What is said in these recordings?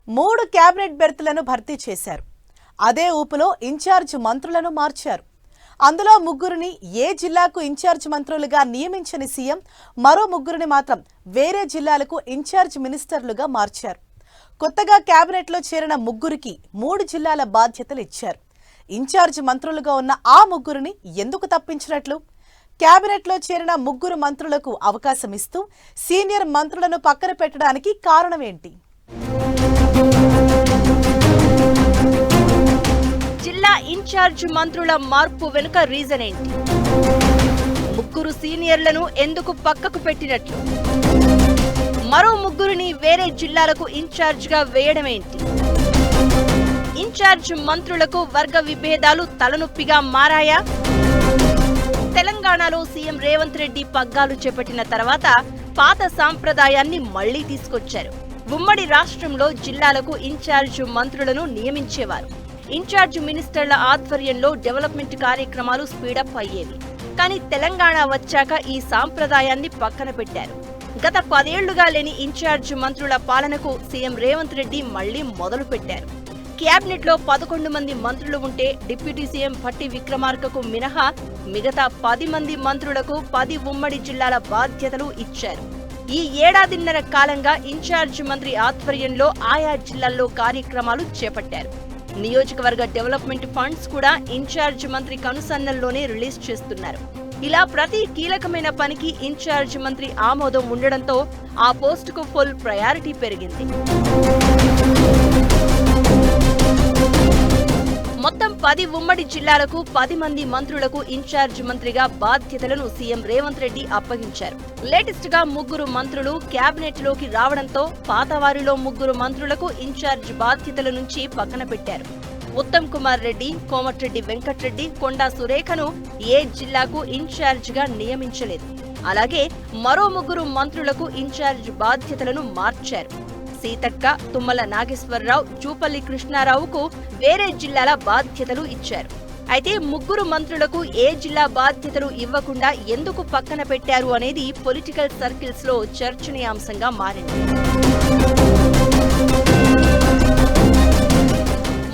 3 cabinet బెర్తులను భర్తీ చేశారు. అదే ఊపులో ఇన్ఛార్జ్ మంత్రులను మార్చారు. అందులో 3 ఏ జిల్లాకు ఇన్ఛార్జ్ మంత్రులుగా నియమించని సీఎం మరో 3 మాత్రం వేరే జిల్లాలకు ఇన్ఛార్జ్ మినిస్టర్లుగా మార్చారు. కొత్తగా కేబినెట్లో చేరిన 3కి 3 జిల్లాల బాధ్యతలు ఇచ్చారు. ఇన్ఛార్జ్ మంత్రులుగా ఉన్న ఆ 3 ఎందుకు తప్పించినట్లు? కేబినెట్లో చేరిన 3 మంత్రులకు అవకాశం ఇస్తూ సీనియర్ మంత్రులను పక్కన పెట్టడానికి కారణం ఏంటి? జిల్లా ఇన్ఛార్జ్ మంత్రుల మార్పు వెనుక రీజన్ ఏంటి? 3 సీనియర్లను ఎందుకు పక్కకు పెట్టినట్లు? మరో 3ని వేరే జిల్లాలకు ఇన్ఛార్జ్ గా వేయడం ఏంటి? ఇన్ఛార్జ్ మంత్రులకు వర్గ విభేదాలు తలనొప్పిగా మారాయా? తెలంగాణలో సీఎం రేవంత్ రెడ్డి పగ్గాలు చేపట్టిన తర్వాత పాత సాంప్రదాయాన్ని మళ్లీ తీసుకొచ్చారు. ఉమ్మడి రాష్ట్రంలో జిల్లాలకు ఇన్ఛార్జ్ మంత్రులను నియమించేవారు. ఇన్ఛార్జ్ మినిస్టర్ల ఆధ్వర్యంలో డెవలప్మెంట్ కార్యక్రమాలు స్పీడప్ అయ్యేవి. కానీ తెలంగాణ వచ్చాక ఈ సాంప్రదాయాన్ని పక్కన పెట్టారు. గత 10 ఏళ్లుగా లేని ఇన్ఛార్జ్ మంత్రుల పాలనకు సీఎం రేవంత్ రెడ్డి మళ్లీ మొదలు పెట్టారు. క్యాబినెట్ లో 11 మంది మంత్రులు ఉంటే డిప్యూటీ సీఎం భట్టి విక్రమార్కకు మినహా మిగతా 10 మంది మంత్రులకు 10 ఉమ్మడి జిల్లాల బాధ్యతలు ఇచ్చారు. ఈ ఏడాదిన్నర కాలంగా ఇన్ఛార్జ్ మంత్రి ఆధ్వర్యంలో ఆయా జిల్లాల్లో కార్యక్రమాలు చేపట్టారు. నియోజకవర్గ డెవలప్మెంట్ ఫండ్స్ కూడా ఇన్ఛార్జ్ మంత్రి కనుసన్నల్లోనే రిలీజ్ చేస్తున్నారు. ఇలా ప్రతి కీలకమైన పనికి ఇన్ఛార్జ్ మంత్రి ఆమోదం ఉండడంతో ఆ పోస్టుకు ఫుల్ ప్రయారిటీ పెరిగింది. మొత్తం 10 ఉమ్మడి జిల్లాలకు 10 మంది మంత్రులకు ఇన్ఛార్జ్ మంత్రిగా బాధ్యతలను సీఎం రేవంత్ రెడ్డి అప్పగించారు. లేటెస్ట్ గా 3 మంత్రులు కేబినెట్ లోకి రావడంతో పాతవారిలో 3 మంత్రులకు ఇన్ఛార్జ్ బాధ్యతల నుంచి పక్కన పెట్టారు. ఉత్తమ్ కుమార్ రెడ్డి, కోమటిరెడ్డి వెంకట్రెడ్డి, కొండా సురేఖను ఏ జిల్లాకు ఇన్ఛార్జ్ గా నియమించలేదు. అలాగే మరో 3 మంత్రులకు ఇన్ఛార్జ్ బాధ్యతలను మార్చారు. సీతక్క, తుమ్మల నాగేశ్వరరావు, జూపల్లి కృష్ణారావుకు వేరే జిల్లాల బాధ్యతలు ఇచ్చారు. అయితే 3 మంత్రులకు ఏ జిల్లా బాధ్యతలు ఇవ్వకుండా ఎందుకు పక్కన పెట్టారు అనేది పొలిటికల్ సర్కిల్స్ లో చర్చనీయాంశంగా మారింది.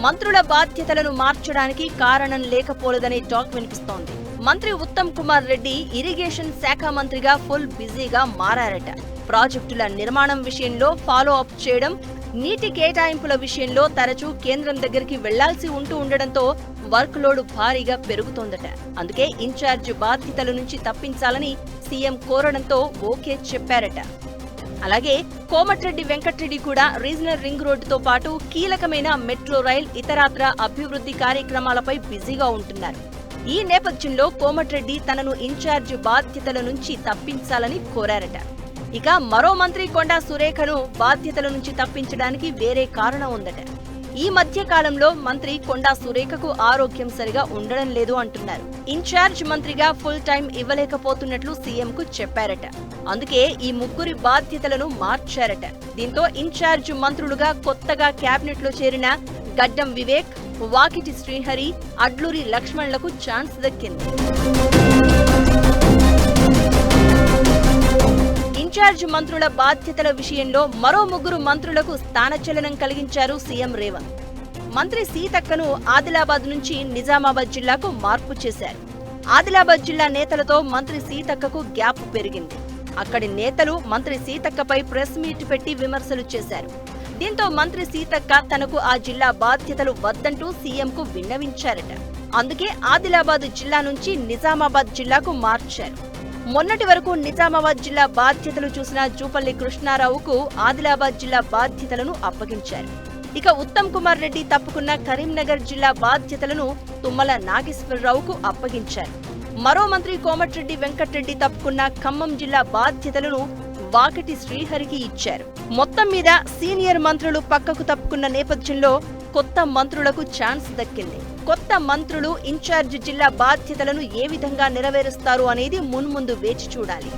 మంత్రుల బాధ్యతలను మార్చడానికి కారణం లేకపోలేదనే టాక్ వినిపిస్తోంది. మంత్రి ఉత్తమ్ కుమార్ రెడ్డి ఇరిగేషన్ శాఖ మంత్రిగా ఫుల్ బిజీగా మారారట. ప్రాజెక్టుల నిర్మాణం విషయంలో ఫాలో అప్ చేయడం, నీటి కేటాయింపుల విషయంలో తరచూ కేంద్రం దగ్గరికి వెళ్లాల్సి ఉండడంతో వర్క్ లోడ్ భారీగా పెరుగుతోందట. అందుకే ఇన్ఛార్జ్ బాధ్యతల నుంచి తప్పించాలని సీఎం కోరడంతో ఓకే చెప్పారట. అలాగే కోమటిరెడ్డి వెంకట్రెడ్డి కూడా రీజనల్ రింగ్ రోడ్డుతో పాటు కీలకమైన మెట్రో రైల్, ఇతరాత్ర అభివృద్ధి కార్యక్రమాలపై బిజీగా ఉంటున్నారు. ఈ నేపథ్యంలో కోమటిరెడ్డి తనను ఇన్ఛార్జ్ బాధ్యతల నుంచి తప్పించాలని కోరారట. ఇక మరో మంత్రి కొండా సురేఖను బాధ్యతల నుంచి తప్పించడానికి వేరే కారణం ఉందట. ఈ మధ్య కాలంలో మంత్రి కొండా సురేఖకు ఆరోగ్యం సరిగా ఉండడం లేదు అంటున్నారు. ఇన్ఛార్జ్ మంత్రిగా ఫుల్ టైం ఇవ్వలేకపోతున్నట్లు సీఎంకు చెప్పారట. అందుకే ఈ 3 బాధ్యతలను మార్చారట. దీంతో ఇన్ఛార్జ్ మంత్రులుగా కొత్తగా కేబినెట్ లో చేరిన గడ్డం వివేక్, వాకిటి శ్రీహరి, అడ్లూరి లక్ష్మణ్లకు ఛాన్స్ దక్కింది. ఇన్ఛార్జ్ మంత్రుల బాధ్యతల విషయంలో మరో 3 మంత్రులకు స్థానచలనం కలిగించారు సీఎం రేవంత్. మంత్రి సీతక్కను ఆదిలాబాద్ నుంచి నిజామాబాద్ జిల్లాకు మార్పు చేశారు. ఆదిలాబాద్ జిల్లా నేతలతో మంత్రి సీతక్కకు గ్యాప్ పెరిగింది. అక్కడి నేతలు మంత్రి సీతక్కపై ప్రెస్ మీట్ పెట్టి విమర్శలు చేశారు. దీంతో మంత్రి సీతక్క తనకు ఆ జిల్లా బాధ్యతలు వద్దంటూ సీఎంకు విన్నవించారట. అందుకే ఆదిలాబాద్ జిల్లా నుంచి నిజామాబాద్ జిల్లాకు మార్చారు. మొన్నటి వరకు నిజామాబాద్ జిల్లా బాధ్యతలు చూసిన జూపల్లి కృష్ణారావుకు ఆదిలాబాద్ జిల్లా బాధ్యతలను అప్పగించారు. ఇక ఉత్తమ్ కుమార్ రెడ్డి తప్పుకున్న కరీంనగర్ జిల్లా బాధ్యతలను తుమ్మల నాగేశ్వరరావుకు అప్పగించారు. మరో మంత్రి కోమటిరెడ్డి వెంకట్రెడ్డి తప్పుకున్న ఖమ్మం జిల్లా బాధ్యతలను వాకిటి శ్రీహరికి ఇచ్చారు. మొత్తం మీద సీనియర్ మంత్రులు పక్కకు తప్పుకున్న నేపథ్యంలో కొత్త మంత్రులకు ఛాన్స్ దక్కింది. కొత్త మంత్రులు ఇన్ఛార్జ్ జిల్లా బాధ్యతలను ఏ విధంగా నెరవేరుస్తారు అనేది మున్ముందు వేచి చూడాలి.